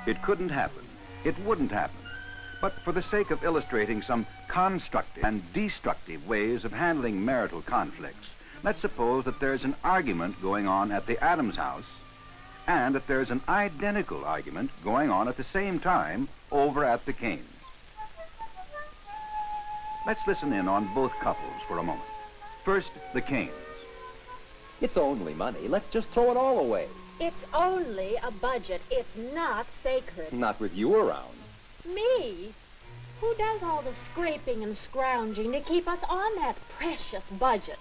It couldn't happen. It wouldn't happen. But for the sake of illustrating some constructive and destructive ways of handling marital conflicts, let's suppose that there's an argument going on at the Adams house and that there's an identical argument going on at the same time over at the Canes. Let's listen in on both couples for a moment. First, the Canes. It's only money. Let's just throw it all away. It's only a budget. It's not sacred. Not with you around. Me? Who does all the scraping and scrounging to keep us on that precious budget?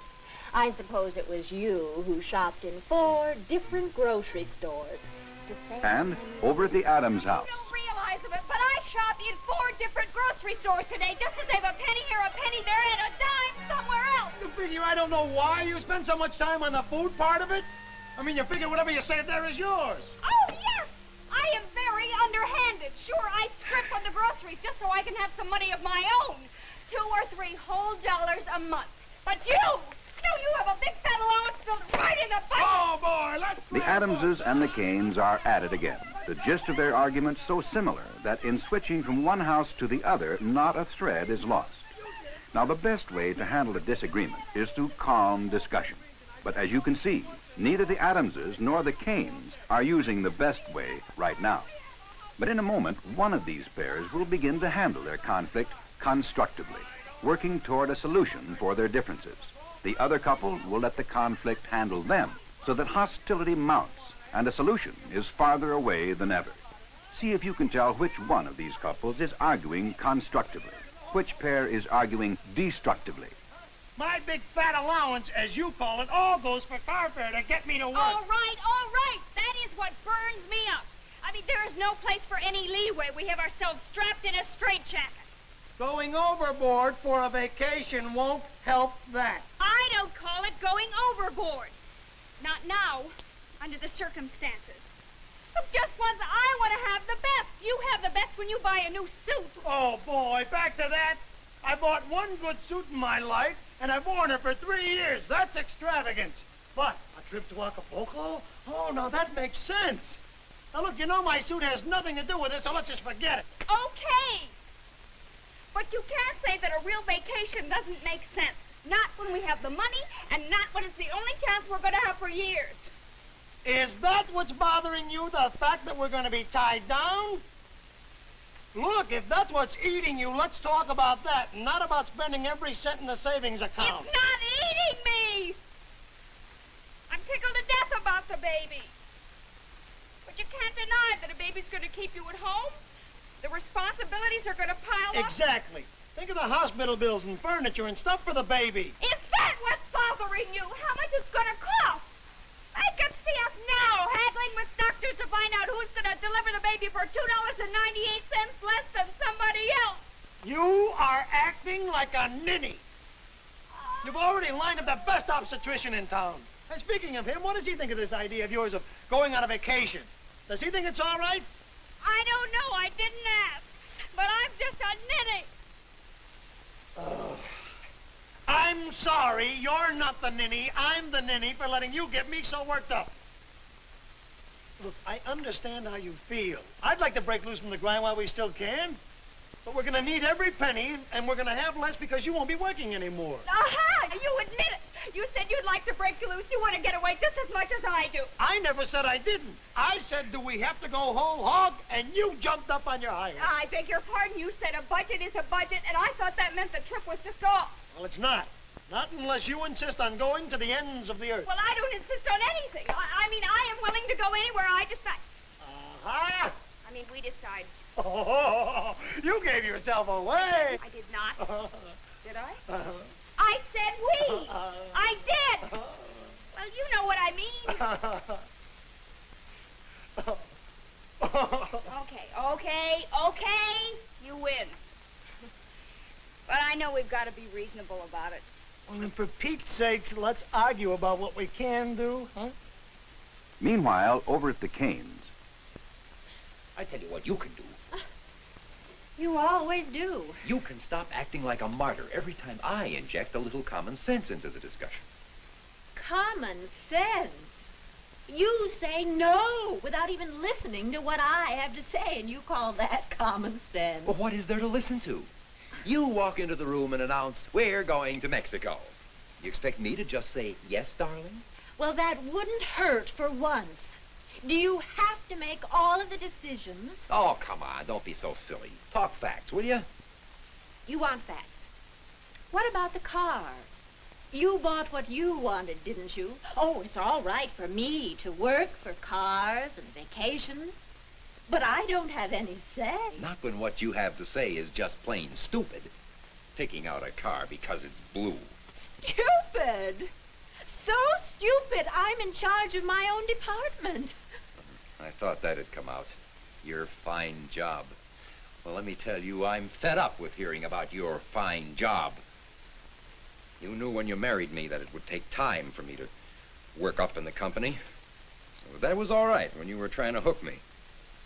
I suppose it was you who shopped in 4 different grocery stores to save And money. over at the Adams house. You don't realize of it, but I shopped in 4 different grocery stores today just to save a penny here, a penny there, and a dime somewhere else. You figure I don't know why you spend so much time on the food part of it? I mean, you figure whatever you save there is yours. Oh, yes! I am very underhanded. Sure, I scrimp on the groceries just so I can have some money of my own. $2 or $3 whole dollars a month. But you have a big fat allowance built right in the budget. Oh, boy, let's... The Adamses and the Canes are at it again. The gist of their argument so similar that in switching from one house to the other, not a thread is lost. Now, the best way to handle a disagreement is through calm discussion. But as you can see, neither the Adamses nor the Canes are using the best way right now. But in a moment, one of these pairs will begin to handle their conflict constructively, working toward a solution for their differences. The other couple will let the conflict handle them so that hostility mounts and a solution is farther away than ever. See if you can tell which one of these couples is arguing constructively, which pair is arguing destructively. My big fat allowance, as you call it, all goes for carfare to get me to work. All right. That is what burns me up. I mean, there is no place for any leeway. We have ourselves strapped in a straitjacket. Going overboard for a vacation won't help that. I don't call it going overboard. Not now, under the circumstances. Look, just once I want to have the best. You have the best when you buy a new suit. Oh, boy, back to that. I bought one good suit in my life, and I've worn it for 3 years. That's extravagance. But a trip to Acapulco? Oh, now that makes sense. Now, look, you know my suit has nothing to do with it, so let's just forget it. Okay. But you can't say that a real vacation doesn't make sense. Not when we have the money, and not when it's the only chance we're going to have for years. Is that what's bothering you, the fact that we're going to be tied down? Look, if that's what's eating you, let's talk about that, not about spending every cent in the savings account. It's not eating me! I'm tickled to death about the baby. But you can't deny that a baby's going to keep you at home. The responsibilities are going to pile up. Exactly. Think of the hospital bills and furniture and stuff for the baby. Is that what's bothering you? How much it's going to cost? I can see us now haggling with doctors to find out who's going to deliver the baby for $2.98 less than somebody else. You are acting like a ninny. You've already lined up the best obstetrician in town. And speaking of him, what does he think of this idea of yours of going on a vacation? Does he think it's all right? I don't know. I didn't ask. But I'm just a ninny. I'm sorry, you're not the ninny. I'm the ninny for letting you get me so worked up. Look, I understand how you feel. I'd like to break loose from the grind while we still can. But we're going to need every penny, and we're going to have less because you won't be working anymore. Aha! You admit it. You said you'd like to break loose. You want to get away just as much as I do. I never said I didn't. I said, do we have to go whole hog? And you jumped up on your high horse. I beg your pardon. You said a budget is a budget, and I thought that meant the trip was just off. Well, it's not. Not unless you insist on going to the ends of the earth. Well, I don't insist on anything. I mean, I am willing to go anywhere I decide. Uh-huh. I mean, we decide. Oh, you gave yourself away. I did not. Did I? Uh-huh. I said we. I did. Well, you know what I mean. Okay. You win. But I know we've got to be reasonable about it. Well, then for Pete's sakes, let's argue about what we can do, huh? Meanwhile, over at the Canes, I tell you what you can do. You always do. You can stop acting like a martyr every time I inject a little common sense into the discussion. Common sense. You say no without even listening to what I have to say, and you call that common sense. Well, what is there to listen to? You walk into the room and announce, we're going to Mexico. You expect me to just say, yes, darling? Well, that wouldn't hurt for once. Do you have to make all of the decisions? Oh, come on, don't be so silly. Talk facts, will you? You want facts. What about the car? You bought what you wanted, didn't you? Oh, it's all right for me to work for cars and vacations. But I don't have any say. Not when what you have to say is just plain stupid. Picking out a car because it's blue. Stupid! So stupid, I'm in charge of my own department. I thought that had come out. Your fine job. Well, let me tell you, I'm fed up with hearing about your fine job. You knew when you married me that it would take time for me to work up in the company. So that was all right when you were trying to hook me.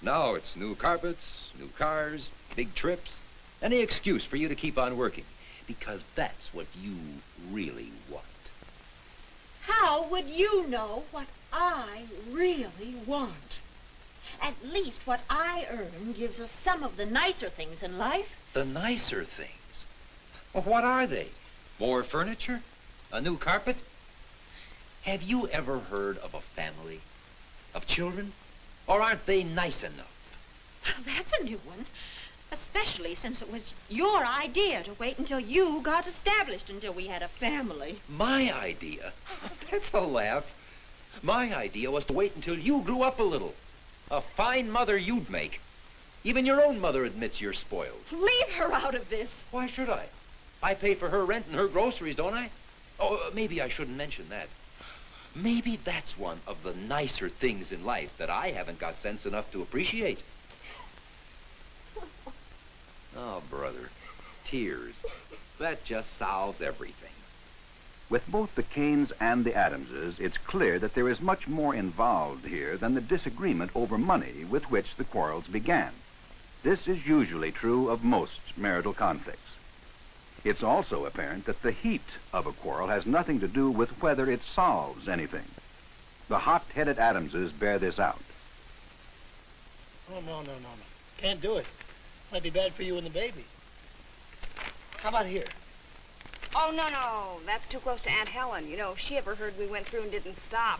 Now it's new carpets, new cars, big trips. Any excuse for you to keep on working. Because that's what you really want. How would you know what I really want? At least what I earn gives us some of the nicer things in life. The nicer things? Well, what are they? More furniture? A new carpet? Have you ever heard of a family? Of children? Or aren't they nice enough? That's a new one. Especially since it was your idea to wait until you got established until we had a family. My idea? That's a laugh. My idea was to wait until you grew up a little. A fine mother you'd make. Even your own mother admits you're spoiled. Leave her out of this. Why should I? I pay for her rent and her groceries, don't I? Oh, maybe I shouldn't mention that. Maybe that's one of the nicer things in life that I haven't got sense enough to appreciate. Oh, brother, tears. That just solves everything. With both the Canes and the Adamses, it's clear that there is much more involved here than the disagreement over money with which the quarrels began. This is usually true of most marital conflicts. It's also apparent that the heat of a quarrel has nothing to do with whether it solves anything. The hot-headed Adamses bear this out. Oh, no. Can't do it. Might be bad for you and the baby. How about here? Oh, no. That's too close to Aunt Helen. You know, if she ever heard we went through and didn't stop.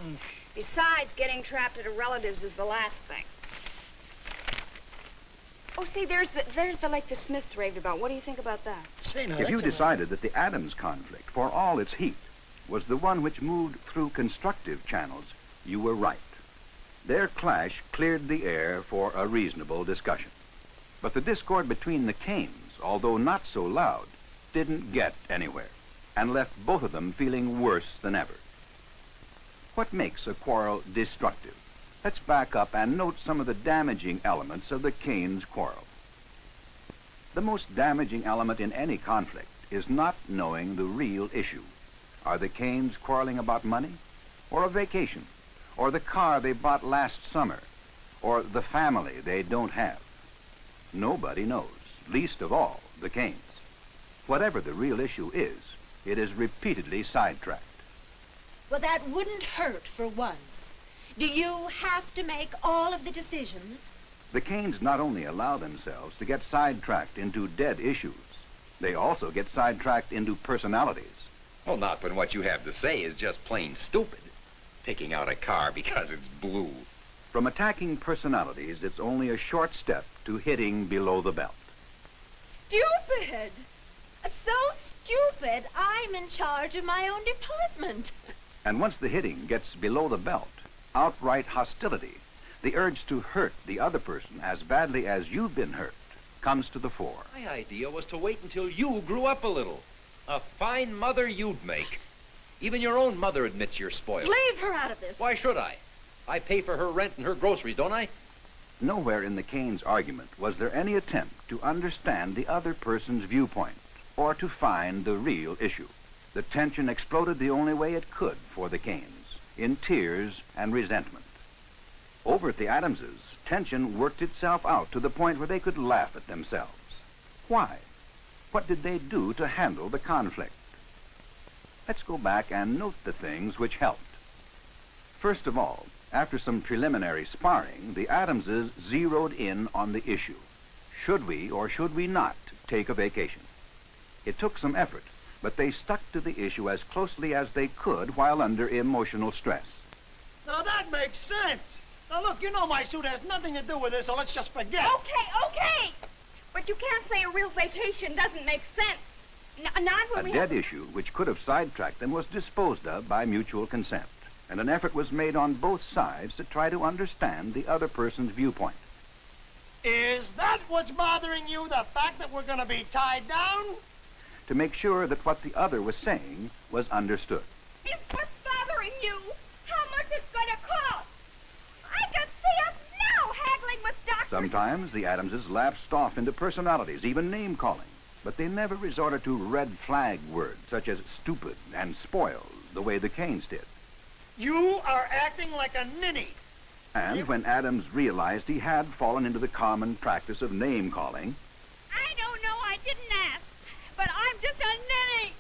Besides, getting trapped at a relative's is the last thing. Oh, see, there's the lake the Smiths raved about. What do you think about that? Say, now, If you that's a- decided that the Adams conflict, for all its heat, was the one which moved through constructive channels, you were right. Their clash cleared the air for a reasonable discussion. But the discord between the Canes, although not so loud, didn't get anywhere, and left both of them feeling worse than ever. What makes a quarrel destructive? Let's back up and note some of the damaging elements of the Canes' quarrel. The most damaging element in any conflict is not knowing the real issue. Are the Canes quarreling about money, or a vacation, or the car they bought last summer, or the family they don't have? Nobody knows, least of all the Canes. Whatever the real issue is, it is repeatedly sidetracked. Well, that wouldn't hurt for once. Do you have to make all of the decisions? The Canes not only allow themselves to get sidetracked into dead issues, they also get sidetracked into personalities. Well, not when what you have to say is just plain stupid. Picking out a car because it's blue. From attacking personalities, it's only a short step to hitting below the belt. Stupid! So stupid, I'm in charge of my own department. And once the hitting gets below the belt, outright hostility, the urge to hurt the other person as badly as you've been hurt, comes to the fore. My idea was to wait until you grew up a little. A fine mother you'd make. Even your own mother admits you're spoiled. Leave her out of this. Why should I? I pay for her rent and her groceries, don't I? Nowhere in the Canes' argument was there any attempt to understand the other person's viewpoint or to find the real issue. The tension exploded the only way it could for the Canes, in tears and resentment. Over at the Adamses, tension worked itself out to the point where they could laugh at themselves. Why? What did they do to handle the conflict? Let's go back and note the things which helped. First of all, After some preliminary sparring, the Adamses zeroed in on the issue. Should we or should we not take a vacation? It took some effort, but they stuck to the issue as closely as they could while under emotional stress. Now that makes sense. Now look, you know my suit has nothing to do with this, so let's just forget. Okay. But you can't say a real vacation doesn't make sense. Not when A dead issue which could have sidetracked them was disposed of by mutual consent, and an effort was made on both sides to try to understand the other person's viewpoint. Is that what's bothering you, the fact that we're going to be tied down? To make sure that what the other was saying was understood. It's what's bothering you. How much it's going to cost. I can see us now haggling with doctors. Sometimes the Adamses lapsed off into personalities, even name-calling, but they never resorted to red flag words such as stupid and spoiled, the way the Canes did. You are acting like a ninny. And when Adams realized he had fallen into the common practice of name-calling, I don't know, I didn't ask, but I'm just a ninny.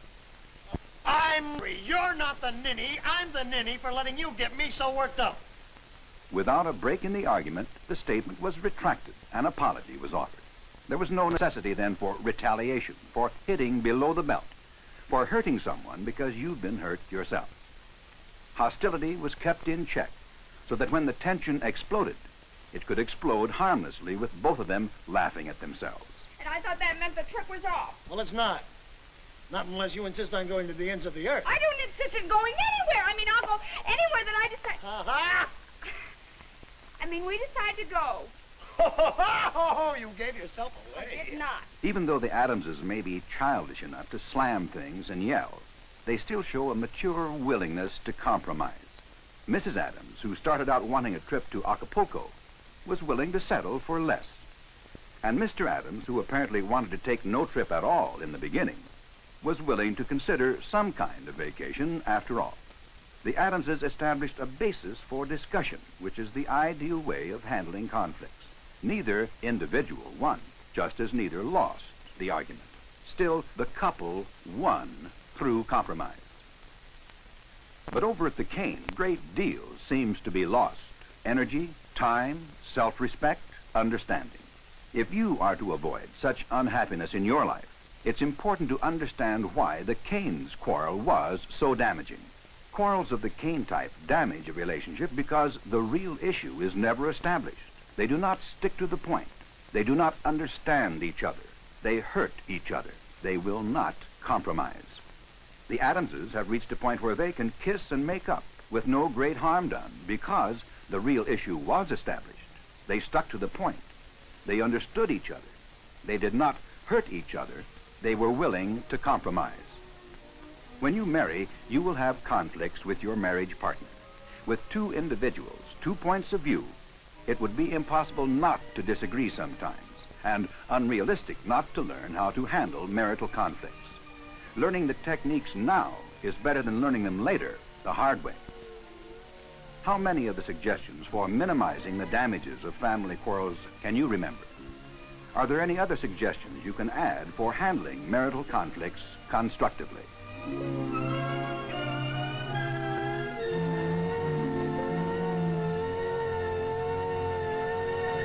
You're not the ninny. I'm the ninny for letting you get me so worked up. without a break in the argument, the statement was retracted. An apology was offered. There was no necessity then for retaliation, for hitting below the belt, for hurting someone because you'd been hurt yourself. Hostility was kept in check so that when the tension exploded, it could explode harmlessly with both of them laughing at themselves. And I thought that meant the trip was off. Well, it's not. Not unless you insist on going to the ends of the earth. I don't insist on going anywhere. I mean, I'll go anywhere that I decide. Ha-ha! I mean, we decide to go. Oh, you gave yourself I away. did not. Even though the Adamses may be childish enough to slam things and yell, they still show a mature willingness to compromise. Mrs. Adams, who started out wanting a trip to Acapulco, was willing to settle for less. And Mr. Adams, who apparently wanted to take no trip at all in the beginning, was willing to consider some kind of vacation after all. The Adamses established a basis for discussion, which is the ideal way of handling conflicts. Neither individual won, just as neither lost the argument. Still, the couple won through compromise. But over at the Canes, a great deal seems to be lost. Energy, time, self-respect, understanding. If you are to avoid such unhappiness in your life, it's important to understand why the Canes quarrel was so damaging. Quarrels of the Cane type damage a relationship because the real issue is never established. They do not stick to the point. They do not understand each other. They hurt each other. They will not compromise. The Adamses have reached a point where they can kiss and make up with no great harm done because the real issue was established. They stuck to the point. They understood each other. They did not hurt each other. They were willing to compromise. When you marry, you will have conflicts with your marriage partner. With two individuals, 2 points of view, it would be impossible not to disagree sometimes, and unrealistic not to learn how to handle marital conflicts. Learning the techniques now is better than learning them later, the hard way. How many of the suggestions for minimizing the damages of family quarrels can you remember? Are there any other suggestions you can add for handling marital conflicts constructively?